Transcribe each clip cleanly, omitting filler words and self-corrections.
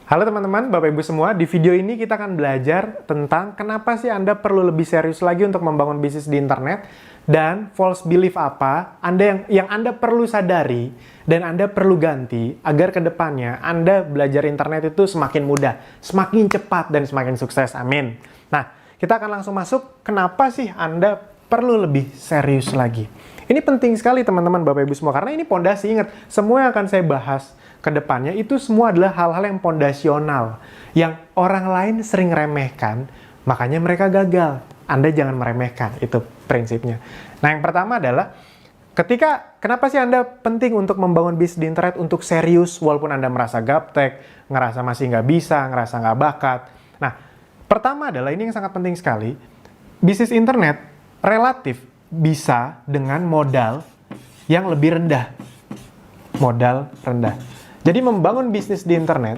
Halo teman-teman, Bapak Ibu semua. Di video ini kita akan belajar tentang kenapa sih Anda perlu lebih serius lagi untuk membangun bisnis di internet dan false belief apa yang Anda perlu sadari dan Anda perlu ganti agar ke depannya Anda belajar internet itu semakin mudah, semakin cepat dan semakin sukses. Amin. Nah, kita akan langsung masuk kenapa sih Anda perlu lebih serius lagi. Ini penting sekali teman-teman Bapak Ibu semua karena ini pondasi. Ingat, semua yang akan saya bahas ke depannya itu semua adalah hal-hal yang pondasional yang orang lain sering remehkan, makanya mereka gagal. Anda jangan meremehkan, itu prinsipnya. Nah, yang pertama adalah kenapa sih Anda penting untuk membangun bisnis di internet untuk serius walaupun Anda merasa gaptek, ngerasa masih nggak bisa, ngerasa nggak bakat. Nah, pertama adalah ini yang sangat penting sekali, bisnis internet relatif bisa dengan modal yang lebih rendah. Modal rendah. Jadi membangun bisnis di internet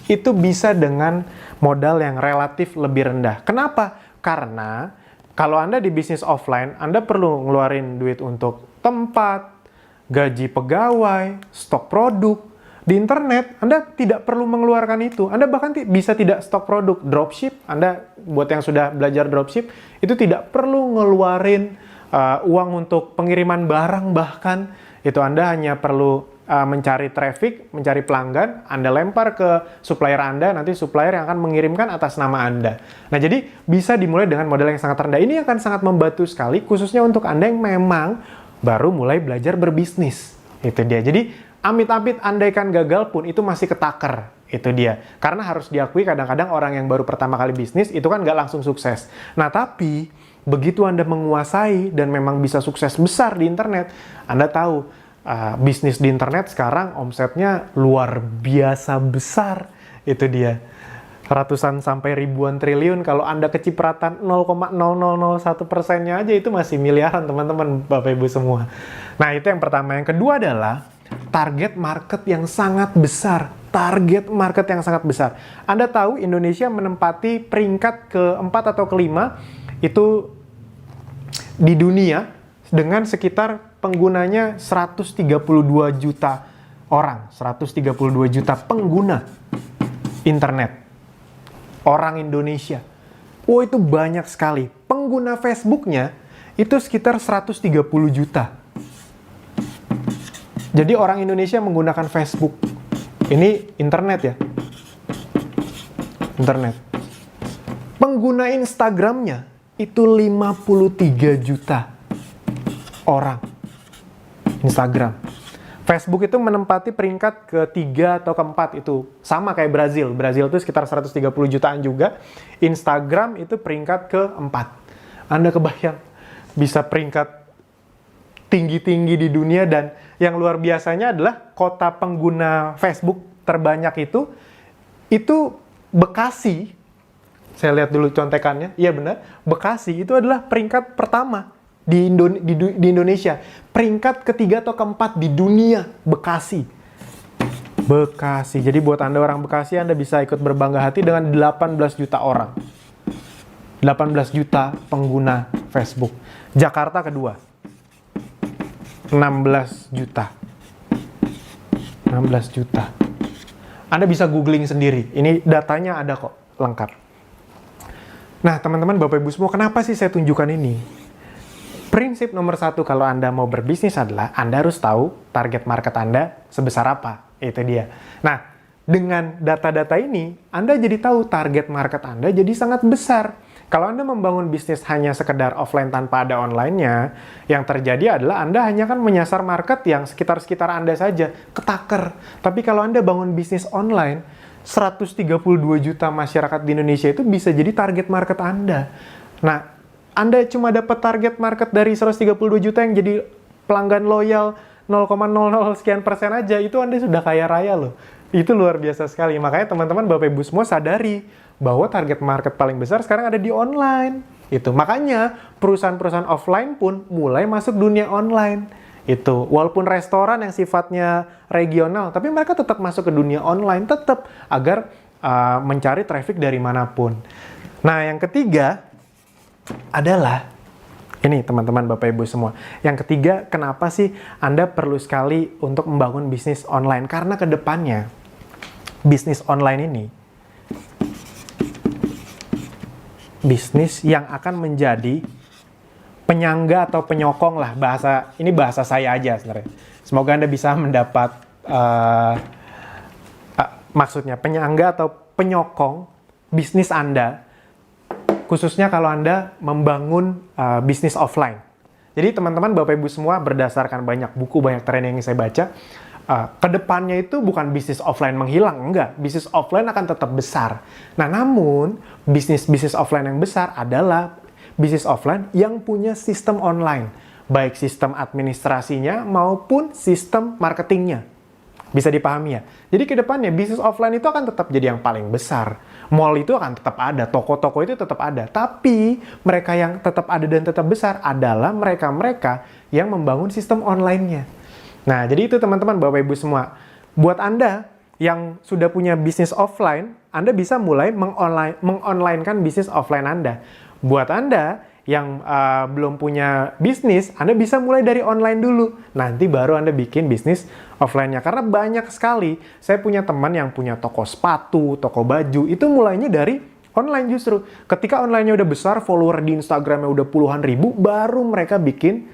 itu bisa dengan modal yang relatif lebih rendah. Kenapa? Karena kalau Anda di bisnis offline, Anda perlu ngeluarin duit untuk tempat, gaji pegawai, stok produk. Di internet, Anda tidak perlu mengeluarkan itu. Anda bahkan bisa tidak stok produk. Dropship, Anda buat yang sudah belajar dropship, itu tidak perlu ngeluarin uang untuk pengiriman barang bahkan. Itu Anda hanya perlu mencari traffic, mencari pelanggan, Anda lempar ke supplier Anda, nanti supplier yang akan mengirimkan atas nama Anda. Nah, jadi bisa dimulai dengan modal yang sangat rendah. Ini akan sangat membantu sekali, khususnya untuk Anda yang memang baru mulai belajar berbisnis. Itu dia. Jadi, amit-amit andaikan gagal pun, itu masih ketaker. Itu dia. Karena harus diakui kadang-kadang orang yang baru pertama kali bisnis, itu kan nggak langsung sukses. Nah, tapi begitu Anda menguasai dan memang bisa sukses besar di internet, Anda tahu, bisnis di internet sekarang omsetnya luar biasa besar. Itu dia, ratusan sampai ribuan triliun. Kalau Anda kecipratan 0,0001%-nya aja itu masih miliaran teman-teman Bapak Ibu semua. Nah, itu yang pertama. Yang kedua adalah target market yang sangat besar. Target market yang sangat besar. Anda tahu Indonesia menempati peringkat keempat atau kelima itu di dunia dengan sekitar penggunanya 132 juta orang, 132 juta pengguna internet. Orang Indonesia. Oh, itu banyak sekali. Pengguna Facebooknya itu sekitar 130 juta. Jadi orang Indonesia menggunakan Facebook. Ini internet ya. Internet. Pengguna Instagramnya itu 53 juta orang. Instagram. Facebook itu menempati peringkat ketiga atau keempat, itu sama kayak Brazil. Brazil itu sekitar 130 jutaan juga. Instagram itu peringkat keempat. Anda kebayang bisa peringkat tinggi-tinggi di dunia, dan yang luar biasanya adalah kota pengguna Facebook terbanyak itu Bekasi. Saya lihat dulu contekannya. Iya benar, Bekasi itu adalah peringkat pertama di Indonesia. Peringkat ketiga atau keempat di dunia, Bekasi. Bekasi. Jadi buat Anda orang Bekasi, Anda bisa ikut berbangga hati dengan 18 juta orang. 18 juta pengguna Facebook. Jakarta kedua. 16 juta. 16 juta. Anda bisa googling sendiri. Ini datanya ada kok, lengkap. Nah, teman-teman Bapak Ibu semua, kenapa sih saya tunjukkan ini? Prinsip nomor satu kalau Anda mau berbisnis adalah Anda harus tahu target market Anda sebesar apa. Itu dia. Nah, dengan data-data ini, Anda jadi tahu target market Anda jadi sangat besar. Kalau Anda membangun bisnis hanya sekedar offline tanpa ada online-nya, yang terjadi adalah Anda hanya kan menyasar market yang sekitar-sekitar Anda saja, ketaker. Tapi kalau Anda bangun bisnis online, 132 juta masyarakat di Indonesia itu bisa jadi target market Anda. Nah, Anda cuma dapat target market dari 132 juta yang jadi pelanggan loyal 0,00 sekian persen aja, itu Anda sudah kaya raya loh. Itu luar biasa sekali. Makanya teman-teman Bapak Ibu semua sadari bahwa target market paling besar sekarang ada di online. Itu makanya perusahaan-perusahaan offline pun mulai masuk dunia online. Itu walaupun restoran yang sifatnya regional, tapi mereka tetap masuk ke dunia online, tetap agar mencari traffic dari manapun. Nah, yang ketiga adalah ini teman-teman Bapak Ibu semua. Yang ketiga, kenapa sih Anda perlu sekali untuk membangun bisnis online? Karena ke depannya bisnis online ini, bisnis yang akan menjadi penyangga atau penyokong lah, ini bahasa saya aja sebenarnya. Semoga Anda bisa mendapat maksudnya penyangga atau penyokong bisnis Anda, khususnya kalau Anda membangun bisnis offline. Jadi teman-teman, Bapak Ibu semua, berdasarkan banyak buku, banyak training yang saya baca, kedepannya itu bukan bisnis offline menghilang, enggak. Bisnis offline akan tetap besar. Nah, namun bisnis offline yang besar adalah bisnis offline yang punya sistem online, baik sistem administrasinya maupun sistem marketingnya. Bisa dipahami ya? Jadi ke depannya bisnis offline itu akan tetap jadi yang paling besar. Mall itu akan tetap ada, toko-toko itu tetap ada. Tapi mereka yang tetap ada dan tetap besar adalah mereka-mereka yang membangun sistem online-nya. Nah, jadi itu teman-teman, Bapak Ibu semua. Buat Anda yang sudah punya bisnis offline, Anda bisa mulai mengonlinekan bisnis offline Anda. Buat Anda yang belum punya bisnis, Anda bisa mulai dari online dulu. Nanti baru Anda bikin bisnis offline-nya. Karena banyak sekali, saya punya teman yang punya toko sepatu, toko baju, itu mulainya dari online justru. Ketika online-nya udah besar, follower di Instagram-nya udah puluhan ribu, baru mereka bikin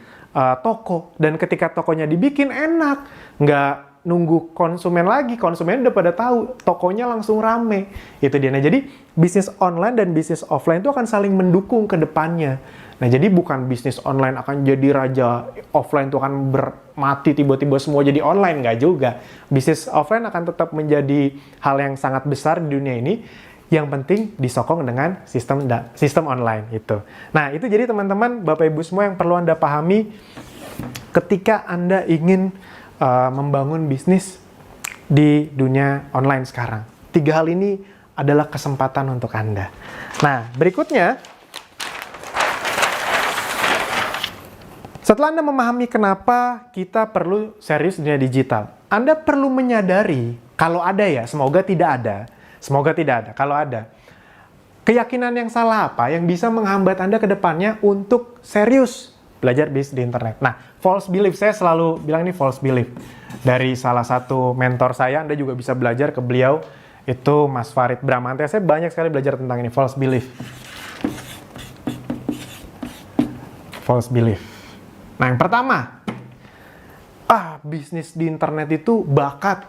toko. Dan ketika tokonya dibikin, enak. Nggak nunggu konsumen lagi, konsumen udah pada tahu, tokonya langsung rame. Itu dia. Nah, jadi bisnis online dan bisnis offline itu akan saling mendukung ke depannya. Nah, jadi bukan bisnis online akan jadi raja, offline itu akan mati tiba-tiba semua jadi online, nggak juga. Bisnis offline akan tetap menjadi hal yang sangat besar di dunia ini. Yang penting disokong dengan sistem online itu. Nah, itu jadi teman-teman, Bapak Ibu semua yang perlu Anda pahami ketika Anda ingin membangun bisnis di dunia online sekarang. 3 hal ini adalah kesempatan untuk Anda. Nah, berikutnya, setelah Anda memahami kenapa kita perlu serius di dunia digital, Anda perlu menyadari, kalau ada ya, semoga tidak ada, kalau ada, keyakinan yang salah apa yang bisa menghambat Anda ke depannya untuk serius belajar bisnis di internet. Nah, false belief, saya selalu bilang ini false belief. Dari salah satu mentor saya, Anda juga bisa belajar ke beliau, itu Mas Farid Bramantya. Saya banyak sekali belajar tentang ini, false belief. False belief. Nah, yang pertama, bisnis di internet itu bakat.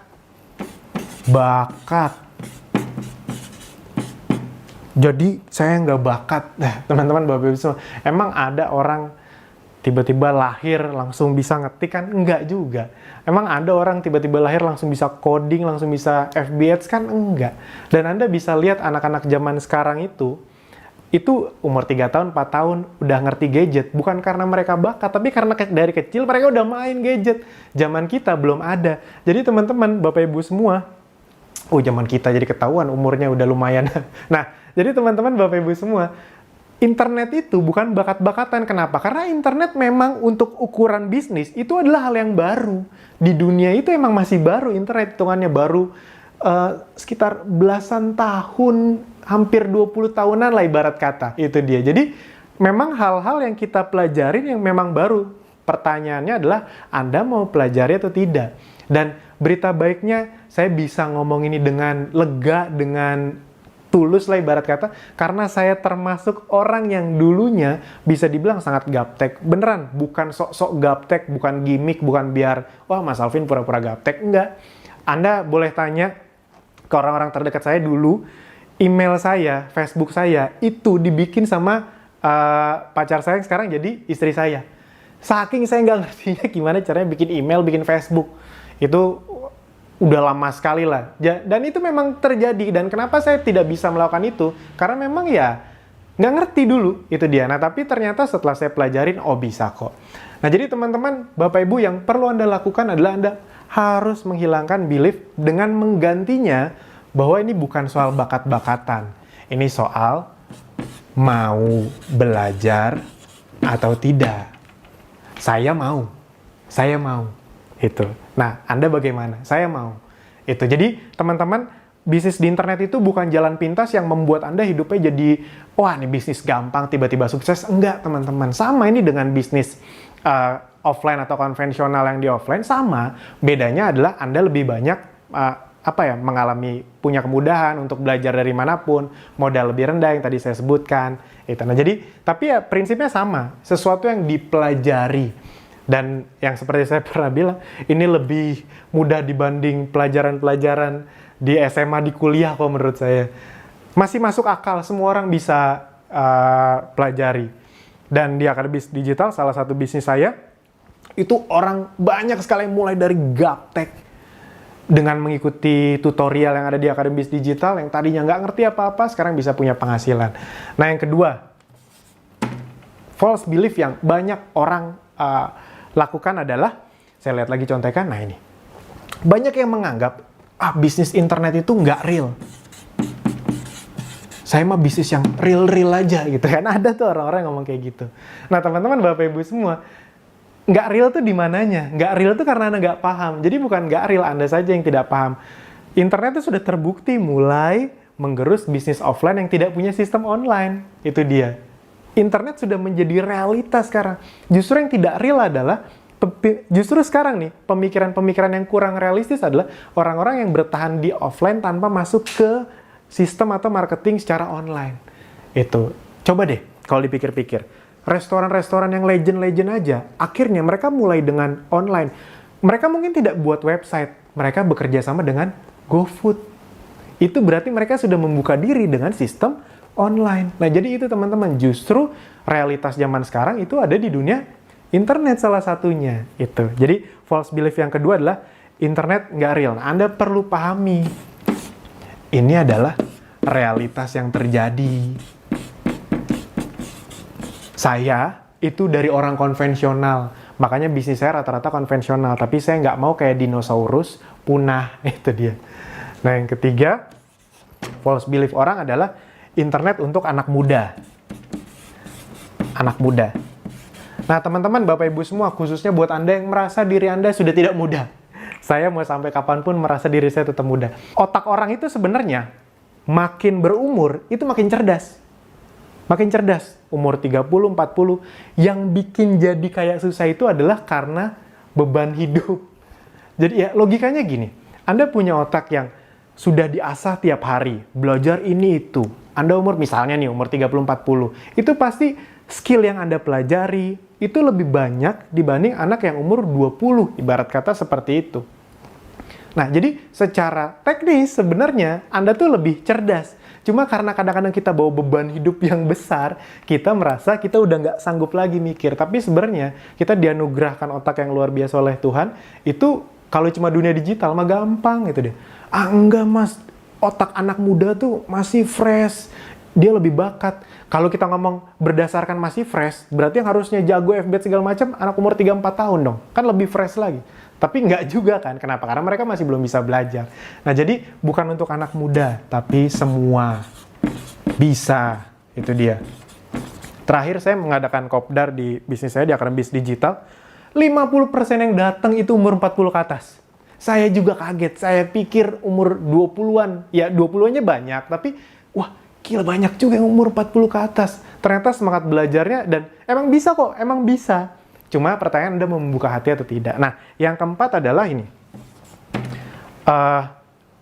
Jadi, saya nggak bakat. Nah, teman-teman, Bapak Ibu semua, emang ada orang tiba-tiba lahir langsung bisa ngetik kan? Enggak juga. Emang ada orang tiba-tiba lahir langsung bisa coding, langsung bisa FB Ads kan? Enggak. Dan Anda bisa lihat anak-anak zaman sekarang itu umur 3 tahun, 4 tahun udah ngerti gadget. Bukan karena mereka bakat, tapi karena dari kecil mereka udah main gadget. Zaman kita belum ada. Jadi teman-teman, Bapak Ibu semua, zaman kita jadi ketahuan umurnya udah lumayan. Nah, jadi teman-teman, Bapak Ibu semua, internet itu bukan bakat-bakatan. Kenapa? Karena internet memang untuk ukuran bisnis itu adalah hal yang baru. Di dunia itu emang masih baru, internet hitungannya baru sekitar belasan tahun, hampir 20 tahunan lah ibarat kata. Itu dia. Jadi memang hal-hal yang kita pelajarin yang memang baru. Pertanyaannya adalah Anda mau pelajari atau tidak? Dan berita baiknya saya bisa ngomong ini dengan lega, dengan tulus lah ibarat kata, karena saya termasuk orang yang dulunya bisa dibilang sangat gaptek. Beneran, bukan sok-sok gaptek, bukan gimmick, bukan biar, wah Mas Alvin pura-pura gaptek. Enggak. Anda boleh tanya ke orang-orang terdekat saya dulu, email saya, Facebook saya, itu dibikin sama pacar saya yang sekarang jadi istri saya. Saking saya nggak ngertinya gimana caranya bikin email, bikin Facebook. Itu udah lama sekali lah. Dan itu memang terjadi. Dan kenapa saya tidak bisa melakukan itu? Karena memang ya nggak ngerti dulu. Itu dia. Nah, tapi ternyata setelah saya pelajarin, bisa kok. Nah, jadi teman-teman, Bapak Ibu, yang perlu Anda lakukan adalah Anda harus menghilangkan belief dengan menggantinya bahwa ini bukan soal bakat-bakatan. Ini soal mau belajar atau tidak. Saya mau. Itu. Nah, Anda bagaimana? Saya mau. Itu. Jadi, teman-teman, bisnis di internet itu bukan jalan pintas yang membuat Anda hidupnya jadi, wah, ini bisnis gampang, tiba-tiba sukses. Enggak, teman-teman. Sama ini dengan bisnis offline atau konvensional yang di offline, sama. Bedanya adalah Anda lebih banyak mengalami punya kemudahan untuk belajar dari manapun, modal lebih rendah yang tadi saya sebutkan. Itu. Nah, jadi tapi ya prinsipnya sama, sesuatu yang dipelajari. Dan yang seperti saya pernah bilang, ini lebih mudah dibanding pelajaran-pelajaran di SMA, di kuliah kalau menurut saya. Masih masuk akal, semua orang bisa pelajari. Dan di Akademi Digital, salah satu bisnis saya, itu orang banyak sekali mulai dari gaptek, dengan mengikuti tutorial yang ada di Akademi Digital, yang tadinya nggak ngerti apa-apa, sekarang bisa punya penghasilan. Nah, yang kedua, false belief yang banyak orang lakukan adalah, saya lihat lagi contekan, nah ini. Banyak yang menganggap, bisnis internet itu nggak real. Saya mah bisnis yang real-real aja gitu kan. Ada tuh orang-orang yang ngomong kayak gitu. Nah, teman-teman, Bapak Ibu semua, nggak real tuh di mananya? Nggak real tuh karena Anda nggak paham. Jadi bukan nggak real, Anda saja yang tidak paham. Internet itu sudah terbukti mulai menggerus bisnis offline yang tidak punya sistem online. Itu dia. Internet sudah menjadi realitas sekarang. Justru yang tidak real adalah, justru sekarang nih, pemikiran-pemikiran yang kurang realistis adalah orang-orang yang bertahan di offline tanpa masuk ke sistem atau marketing secara online. Itu. Coba deh kalau dipikir-pikir. Restoran-restoran yang legend-legend aja, akhirnya mereka mulai dengan online. Mereka mungkin tidak buat website, mereka bekerja sama dengan GoFood. Itu berarti mereka sudah membuka diri dengan sistem online. Nah, jadi itu teman-teman, justru realitas zaman sekarang itu ada di dunia internet salah satunya. Itu. Jadi, false belief yang kedua adalah internet nggak real. Nah, Anda perlu pahami, ini adalah realitas yang terjadi. Saya itu dari orang konvensional, makanya bisnis saya rata-rata konvensional, tapi saya nggak mau kayak dinosaurus punah, itu dia. Nah, yang ketiga, false belief orang adalah internet untuk anak muda. Anak muda. Nah, teman-teman, Bapak Ibu semua, khususnya buat Anda yang merasa diri Anda sudah tidak muda. Saya mau sampai kapanpun merasa diri saya tetap muda. Otak orang itu sebenarnya makin berumur, itu makin cerdas. Makin cerdas, umur 30, 40. Yang bikin jadi kayak susah itu adalah karena beban hidup. Jadi ya logikanya gini, Anda punya otak yang sudah diasah tiap hari, belajar ini itu. Anda umur misalnya nih, umur 30, 40. Itu pasti skill yang Anda pelajari itu lebih banyak dibanding anak yang umur 20, ibarat kata seperti itu. Nah, jadi secara teknis sebenarnya Anda tuh lebih cerdas. Cuma karena kadang-kadang kita bawa beban hidup yang besar, kita merasa kita udah nggak sanggup lagi mikir. Tapi sebenarnya kita dianugerahkan otak yang luar biasa oleh Tuhan, itu kalau cuma dunia digital mah gampang gitu deh. Enggak mas, otak anak muda tuh masih fresh, dia lebih bakat. Kalau kita ngomong berdasarkan masih fresh, berarti yang harusnya jago FB segala macam, anak umur 3-4 tahun dong. Kan lebih fresh lagi. Tapi nggak juga kan, kenapa? Karena mereka masih belum bisa belajar. Nah, jadi bukan untuk anak muda, tapi semua bisa. Itu dia. Terakhir saya mengadakan kopdar di bisnis saya, di Akademi Digital. 50% yang datang itu umur 40 ke atas. Saya juga kaget, saya pikir umur 20-an. Ya, 20-annya banyak, tapi wah, gila banyak juga yang umur 40 ke atas. Ternyata semangat belajarnya, dan emang bisa kok, emang bisa. Cuma pertanyaan Anda mau membuka hati atau tidak. Nah, yang keempat adalah ini.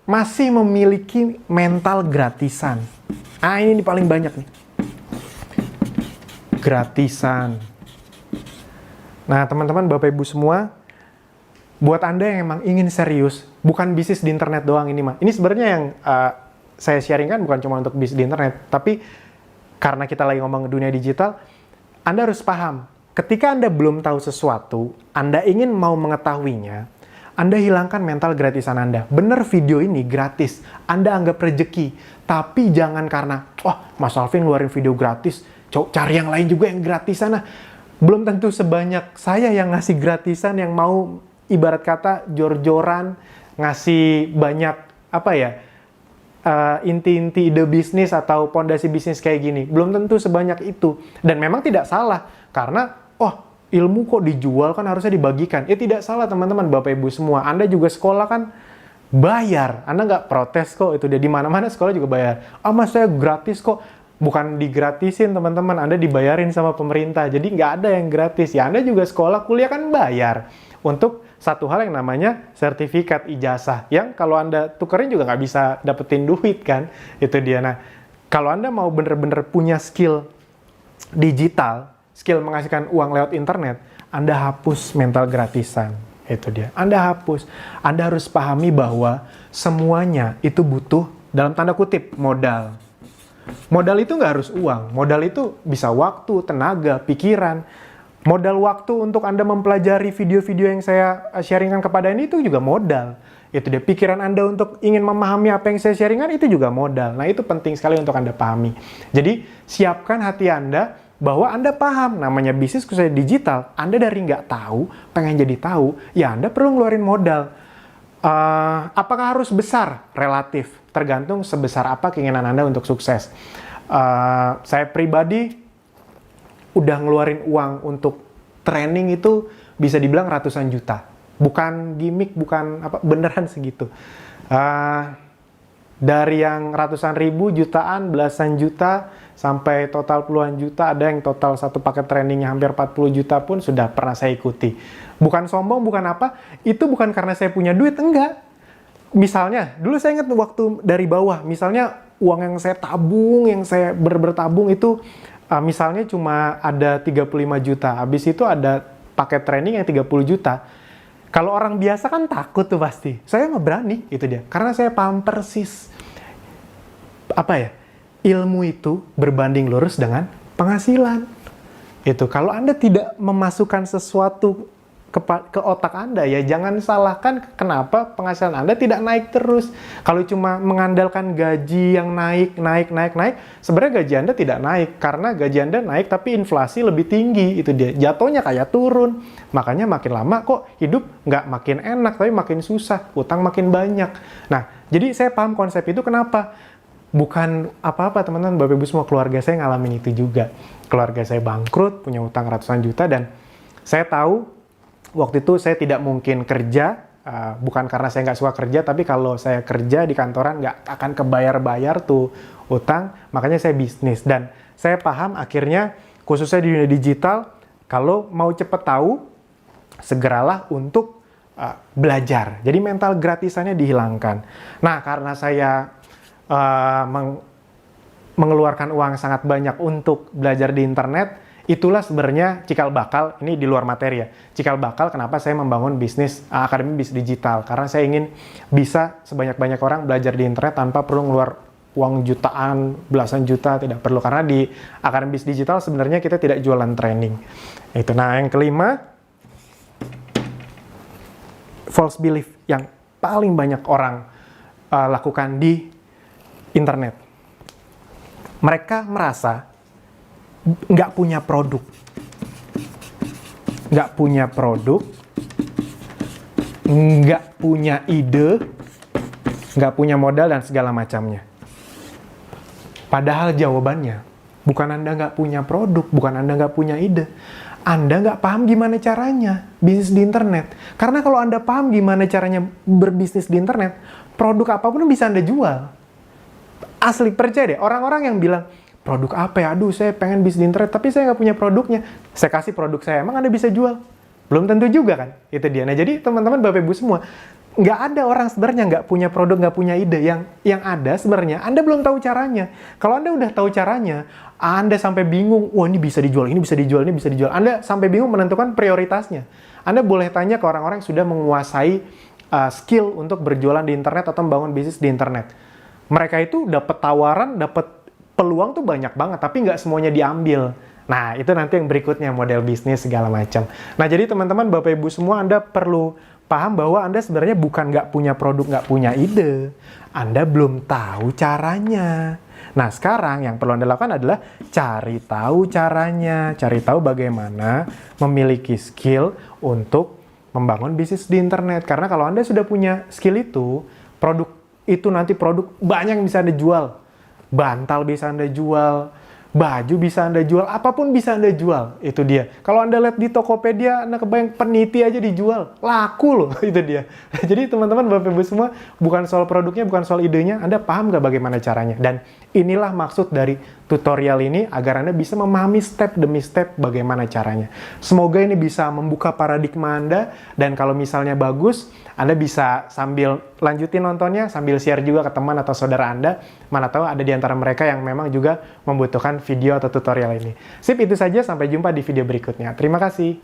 Masih memiliki mental gratisan. Ini paling banyak nih. Gratisan. Nah, teman-teman, Bapak Ibu semua, buat Anda yang emang ingin serius, bukan bisnis di internet doang ini mah. Ini sebenarnya yang saya sharingkan bukan cuma untuk bisnis di internet, tapi karena kita lagi ngomong dunia digital, Anda harus paham. Ketika Anda belum tahu sesuatu, Anda ingin mau mengetahuinya, Anda hilangkan mental gratisan Anda. Bener video ini gratis, Anda anggap rezeki. Tapi jangan karena, Mas Alvin ngeluarin video gratis, cari yang lain juga yang gratisan. Nah, belum tentu sebanyak saya yang ngasih gratisan, yang mau ibarat kata jor-joran, ngasih banyak, inti-inti ide bisnis atau pondasi bisnis kayak gini. Belum tentu sebanyak itu. Dan memang tidak salah, karena ilmu kok dijual kan harusnya dibagikan. Ya tidak salah teman-teman, Bapak Ibu semua. Anda juga sekolah kan bayar. Anda nggak protes kok, itu dia. Di mana-mana sekolah juga bayar. Mas saya gratis kok. Bukan digratisin teman-teman, Anda dibayarin sama pemerintah. Jadi nggak ada yang gratis. Ya Anda juga sekolah, kuliah kan bayar. Untuk satu hal yang namanya sertifikat ijazah, yang kalau Anda tukerin juga nggak bisa dapetin duit kan, itu dia. Nah, kalau Anda mau bener-bener punya skill digital, skill menghasilkan uang lewat internet, Anda hapus mental gratisan. Itu dia. Anda hapus. Anda harus pahami bahwa semuanya itu butuh, dalam tanda kutip, modal. Modal itu nggak harus uang. Modal itu bisa waktu, tenaga, pikiran. Modal waktu untuk Anda mempelajari video-video yang saya sharingkan kepada Anda itu juga modal. Itu dia. Pikiran Anda untuk ingin memahami apa yang saya sharingkan itu juga modal. Nah, itu penting sekali untuk Anda pahami. Jadi, siapkan hati Anda bahwa Anda paham namanya bisnis khususnya digital. Anda dari nggak tahu, pengen jadi tahu, ya Anda perlu ngeluarin modal. Apakah harus besar? Relatif. Tergantung sebesar apa keinginan Anda untuk sukses. Saya pribadi udah ngeluarin uang untuk training itu bisa dibilang ratusan juta. Bukan gimmick, bukan apa, beneran segitu. Dari yang ratusan ribu, jutaan, belasan juta, sampai total puluhan juta, ada yang total satu paket trainingnya hampir 40 juta pun sudah pernah saya ikuti. Bukan sombong, bukan apa, itu bukan karena saya punya duit, enggak. Misalnya, dulu saya ingat waktu dari bawah, misalnya uang yang saya tabung, yang saya bertabung itu, misalnya cuma ada 35 juta, habis itu ada paket training yang 30 juta. Kalau orang biasa kan takut tuh pasti. Saya nggak berani, itu dia. Karena saya paham persis, apa ya, ilmu itu berbanding lurus dengan penghasilan. Itu, kalau Anda tidak memasukkan sesuatu ke otak Anda, ya jangan salahkan kenapa penghasilan Anda tidak naik terus. Kalau cuma mengandalkan gaji yang naik, sebenarnya gaji Anda tidak naik, karena gaji Anda naik tapi inflasi lebih tinggi, itu dia. Jatuhnya kayak turun. Makanya makin lama kok hidup nggak makin enak, tapi makin susah, utang makin banyak. Nah, jadi saya paham konsep itu kenapa. Bukan apa-apa teman-teman, Bapak Ibu semua, keluarga saya ngalamin itu juga. Keluarga saya bangkrut, punya utang ratusan juta, dan saya tahu waktu itu saya tidak mungkin kerja, bukan karena saya nggak suka kerja, tapi kalau saya kerja di kantoran nggak akan kebayar-bayar tuh utang, makanya saya bisnis. Dan saya paham akhirnya, khususnya di dunia digital, kalau mau cepet tahu, segeralah untuk belajar. Jadi mental gratisannya dihilangkan. Nah, karena saya mengeluarkan uang sangat banyak untuk belajar di internet, itulah sebenarnya cikal bakal, ini di luar materi ya, cikal bakal kenapa saya membangun bisnis, akademi bisnis digital, karena saya ingin bisa sebanyak-banyak orang belajar di internet tanpa perlu ngeluar uang jutaan, belasan juta, tidak perlu, karena di akademi bisnis digital sebenarnya kita tidak jualan training. Itu. Nah, yang kelima, false belief yang paling banyak orang lakukan di internet. Mereka merasa nggak punya produk, nggak punya ide, nggak punya modal, dan segala macamnya. Padahal jawabannya, bukan Anda nggak punya produk, bukan Anda nggak punya ide. Anda nggak paham gimana caranya bisnis di internet. Karena kalau Anda paham gimana caranya berbisnis di internet, produk apapun bisa Anda jual. Asli, percaya deh, orang-orang yang bilang, produk apa ya? Aduh, saya pengen bisnis di internet, tapi saya nggak punya produknya. Saya kasih produk saya, emang Anda bisa jual? Belum tentu juga kan? Itu dia. Nah, jadi teman-teman, Bapak Ibu semua, nggak ada orang sebenarnya nggak punya produk, nggak punya ide. Yang ada sebenarnya, Anda belum tahu caranya. Kalau Anda udah tahu caranya, Anda sampai bingung, wah ini bisa dijual, ini bisa dijual, ini bisa dijual. Anda sampai bingung menentukan prioritasnya. Anda boleh tanya ke orang-orang yang sudah menguasai skill untuk berjualan di internet atau membangun bisnis di internet. Mereka itu dapat tawaran, dapat peluang tuh banyak banget, tapi nggak semuanya diambil. Nah, itu nanti yang berikutnya, model bisnis segala macam. Nah, jadi teman-teman, Bapak Ibu semua, Anda perlu paham bahwa Anda sebenarnya bukan nggak punya produk, nggak punya ide. Anda belum tahu caranya. Nah, sekarang yang perlu Anda lakukan adalah cari tahu caranya, cari tahu bagaimana memiliki skill untuk membangun bisnis di internet. Karena kalau Anda sudah punya skill itu, produk itu nanti produk banyak yang bisa Anda jual. Bantal bisa Anda jual, baju bisa Anda jual, apapun bisa Anda jual, itu dia. Kalau Anda lihat di Tokopedia, Anda kebayang peniti aja dijual, laku loh, itu dia. Jadi teman-teman, Bapak Ibu semua, bukan soal produknya, bukan soal idenya, Anda paham nggak bagaimana caranya? Dan inilah maksud dari tutorial ini, agar Anda bisa memahami step demi step bagaimana caranya. Semoga ini bisa membuka paradigma Anda, dan kalau misalnya bagus, Anda bisa sambil lanjutin nontonnya, sambil share juga ke teman atau saudara Anda. Mana tahu ada di antara mereka yang memang juga membutuhkan video atau tutorial ini. Sip, itu saja. Sampai jumpa di video berikutnya. Terima kasih.